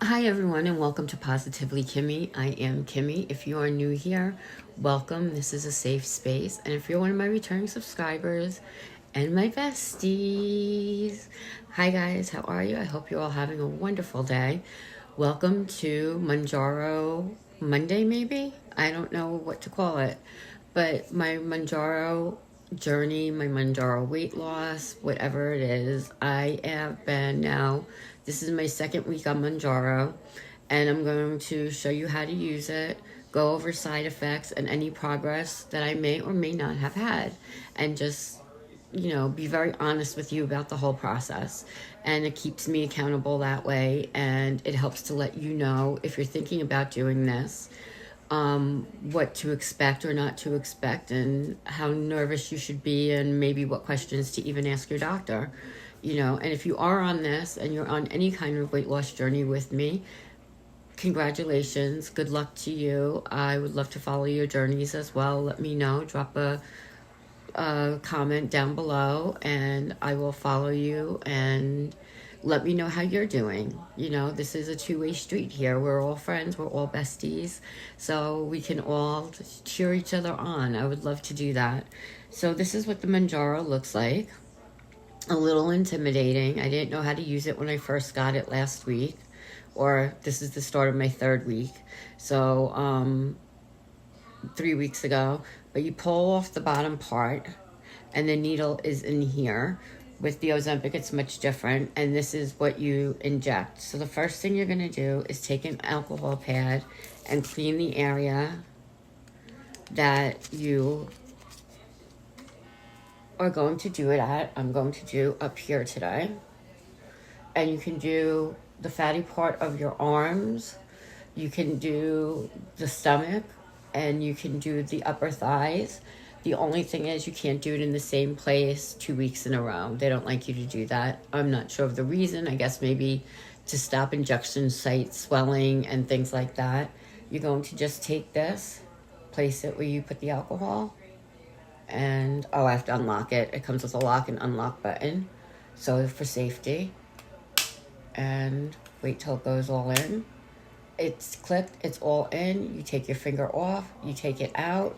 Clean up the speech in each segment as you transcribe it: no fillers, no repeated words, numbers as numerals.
Hi everyone and welcome to Positively Kimmie. I am Kimmie. If you are new here, welcome. This is a safe space. And if you're one of my returning subscribers and my besties, hi guys, how are you? I hope you're all having a wonderful day. Welcome to Monjaro Monday, maybe? I don't know what to call it. But my Monjaro journey, my Monjaro weight loss, whatever it is, I have been now, this is my second week on Monjaro, and I'm going to show you how to use it, go over side effects and any progress that I may or may not have had, and just, be very honest with you about the whole process. And it keeps me accountable that way, and it helps to let you know if you're thinking about doing this, what to expect or not to expect, and how nervous you should be, and maybe what questions to even ask your doctor. And if you are on this and you're on any kind of weight loss journey with me, congratulations, good luck to you. I would love to follow your journeys as well. Let me know, drop a comment down below and I will follow you, and let me know how you're doing. This is a two-way street here. We're all friends, we're all besties, so we can all cheer each other on. I would love to do that. So this is what the Monjaro looks like. A little intimidating. I didn't know how to use it when I first got it last week, or this is the start of my third week. So 3 weeks ago. But you pull off the bottom part and the needle is in here. With the Ozempic, it's much different, and this is what you inject. So the first thing you're going to do is take an alcohol pad and clean the area that you are going to do it at. I'm going to do up here today. And you can do the fatty part of your arms, you can do the stomach, and you can do the upper thighs. The only thing is you can't do it in the same place 2 weeks in a row. They don't like you to do that. I'm not sure of the reason. I guess maybe to stop injection site swelling and things like that. You're going to just take this, place it where you put the alcohol, and I have to unlock it. It comes with a lock and unlock button, so for safety. And wait till it goes all in. It's clicked, it's all in. You take your finger off, you take it out.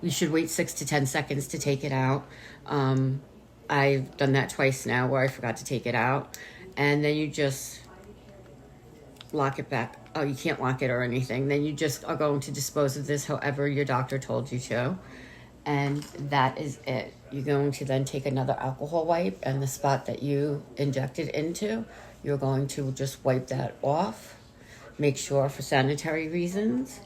You should wait 6 to 10 seconds to take it out. I've done that twice now where I forgot to take it out. And then you just lock it back. Oh, you can't lock it or anything. Then you just are going to dispose of this however your doctor told you to. And that is it. You're going to then take another alcohol wipe, and the spot that you injected into, you're going to just wipe that off. Make sure for sanitary reasons.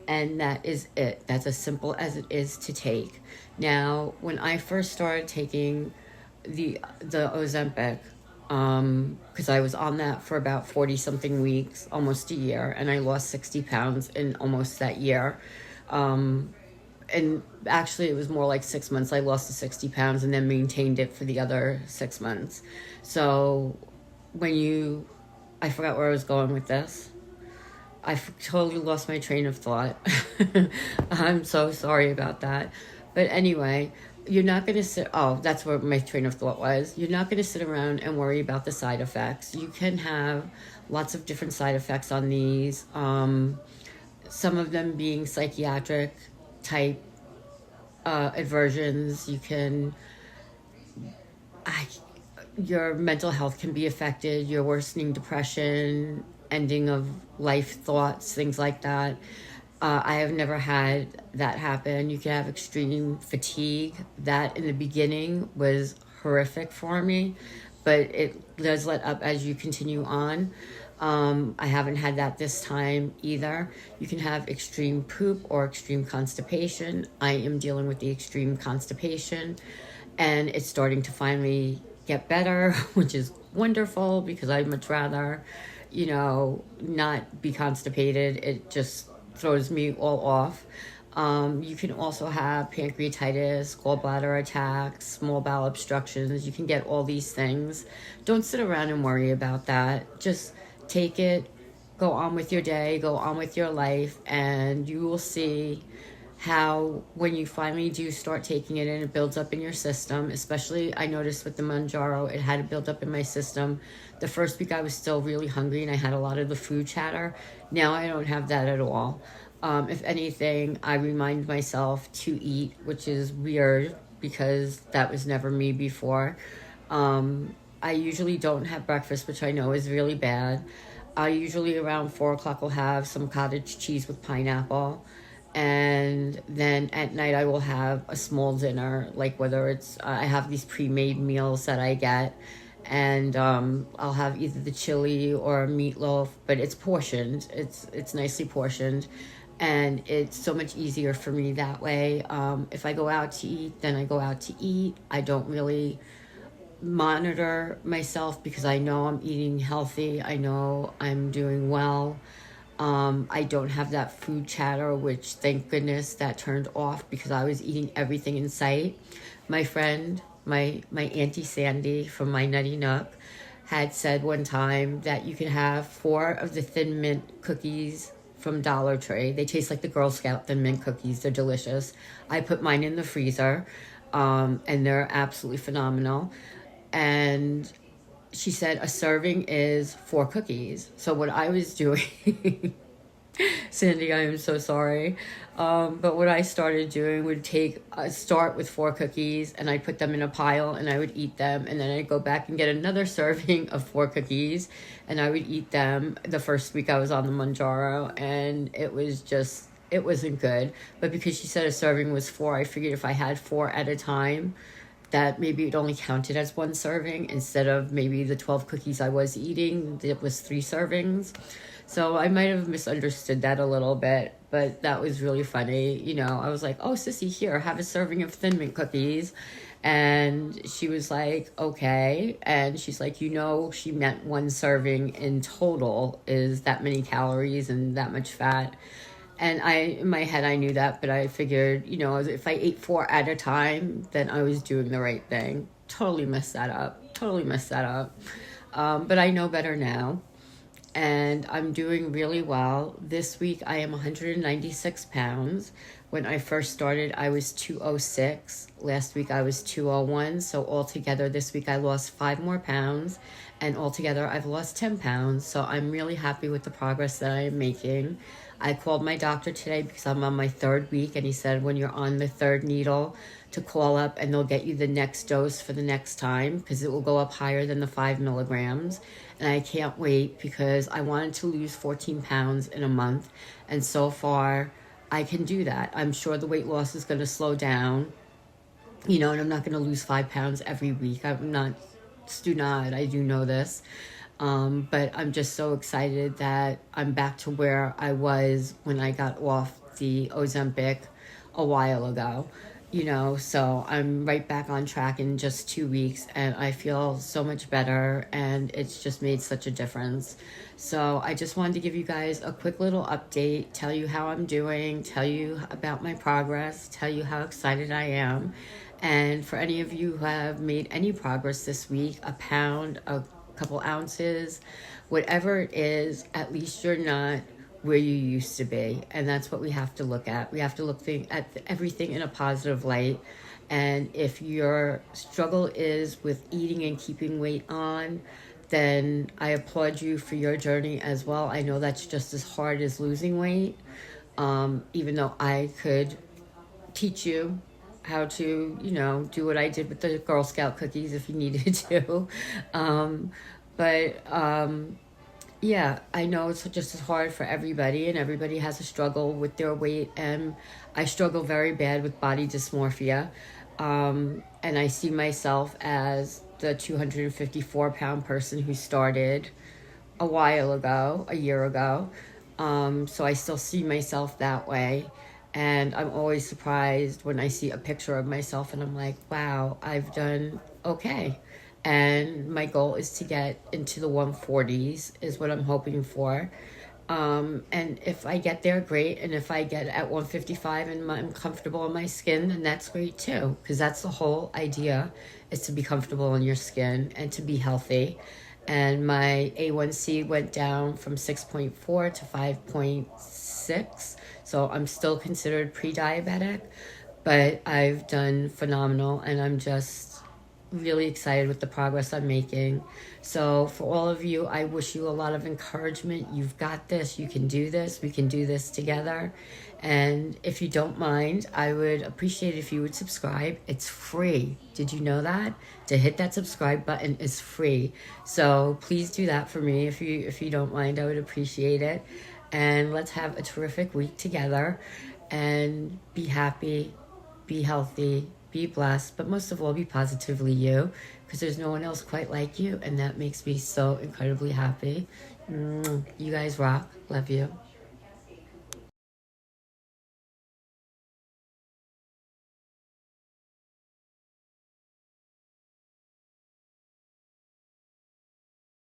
And that is it. That's as simple as it is to take. Now, when I first started taking the Ozempic, because I was on that for about 40-something weeks, almost a year, and I lost 60 pounds in almost that year. And actually it was more like 6 months. I lost the 60 pounds and then maintained it for the other 6 months. So I forgot where I was going with this. I totally lost my train of thought. I'm so sorry about that. But anyway, you're not going to that's where my train of thought was. You're not going to sit around and worry about the side effects. You can have lots of different side effects on these. Some of them being psychiatric type aversions. Your mental health can be affected, your worsening depression, ending of life thoughts, things like that. I have never had that happen. You can have extreme fatigue. That in the beginning was horrific for me, but it does let up as you continue on. I haven't had that this time either. You can have extreme poop or extreme constipation. I am dealing with the extreme constipation, and it's starting to finally get better, which is wonderful because I'd much rather, not be constipated. It just throws me all off. You can also have pancreatitis, gallbladder attacks, small bowel obstructions. You can get all these things. Don't sit around and worry about that. Just take it, go on with your day, go on with your life, and you will see how when you finally do start taking it in, it builds up in your system. Especially, I noticed with the Monjaro, it had to build up in my system. The first week I was still really hungry and I had a lot of the food chatter. Now I don't have that at all. If anything, I remind myself to eat, which is weird because that was never me before. I usually don't have breakfast, which I know is really bad. I usually around 4 o'clock will have some cottage cheese with pineapple. And then at night I will have a small dinner, like whether it's, I have these pre-made meals that I get. And I'll have either the chili or meatloaf, but it's portioned. It's nicely portioned. And it's so much easier for me that way. If I go out to eat, then I go out to eat. I don't really monitor myself because I know I'm eating healthy. I know I'm doing well. I don't have that food chatter, which thank goodness that turned off because I was eating everything in sight. My friend, my Auntie Sandy from my Nutty Nook had said one time that you can have 4 of the Thin Mint cookies from Dollar Tree. They taste like the Girl Scout Thin Mint cookies. They're delicious. I put mine in the freezer, and they're absolutely phenomenal. And she said a serving is 4 cookies. So what I was doing, Sandy, I am so sorry. But what I started doing would start with 4 cookies and I'd put them in a pile and I would eat them. And then I'd go back and get another serving of 4 cookies and I would eat them. The first week I was on the Monjaro and it wasn't good. But because she said a serving was 4, I figured if I had 4 at a time, that maybe it only counted as 1 serving instead of maybe the 12 cookies I was eating. It was 3 servings. So I might have misunderstood that a little bit, but that was really funny. You know, I was like, oh, sissy, here, have a serving of Thin Mint cookies. And she was like, okay. And she's like, she meant 1 serving in total is that many calories and that much fat. And in my head, I knew that, but I figured, if I ate 4 at a time, then I was doing the right thing. Totally messed that up. But I know better now. And I'm doing really well. This week, I am 196 pounds. When I first started, I was 206. Last week, I was 201. So altogether, this week, I lost 5 more pounds. And altogether, I've lost 10 pounds. So I'm really happy with the progress that I am making. I called my doctor today because I'm on my 3rd week. And he said when you're on the 3rd needle to call up and they'll get you the next dose for the next time because it will go up higher than the 5 milligrams. And I can't wait because I wanted to lose 14 pounds in a month. And so far, I can do that. I'm sure the weight loss is going to slow down, and I'm not going to lose 5 pounds every week. I'm not, I do know this. But I'm just so excited that I'm back to where I was when I got off the Ozempic a while ago. So I'm right back on track in just 2 weeks and I feel so much better and it's just made such a difference. So I just wanted to give you guys a quick little update, tell you how I'm doing, tell you about my progress, tell you how excited I am. And for any of you who have made any progress this week, a pound, a couple ounces, whatever it is, at least you're not where you used to be. And that's what we have to look at. We have to look at everything in a positive light. And if your struggle is with eating and keeping weight on, then I applaud you for your journey as well. I know that's just as hard as losing weight, even though I could teach you how to, do what I did with the Girl Scout cookies if you needed to. Yeah, I know it's just as hard for everybody and everybody has a struggle with their weight. And I struggle very bad with body dysmorphia. And I see myself as the 254-pound person who started a while ago, a year ago. So I still see myself that way. And I'm always surprised when I see a picture of myself and I'm like, wow, I've done okay. And my goal is to get into the 140s is what I'm hoping for. And if I get there, great. And if I get at 155 and I'm comfortable in my skin, then that's great too. Because that's the whole idea, is to be comfortable in your skin and to be healthy. and my A1C went down from 6.4 to 5.6. So I'm still considered pre-diabetic, but I've done phenomenal, and I'm just really excited with the progress I'm making. So for all of you, I wish you a lot of encouragement. You've got this. You can do this. We can do this together. And if you don't mind, I would appreciate it if you would subscribe. It's free. Did you know that? To hit that subscribe button is free. So please do that for me if you don't mind. I would appreciate it. And let's have a terrific week together, and be happy, be healthy, be blessed, but most of all, be positively you, because there's no one else quite like you, and that makes me so incredibly happy. You guys rock. Love you.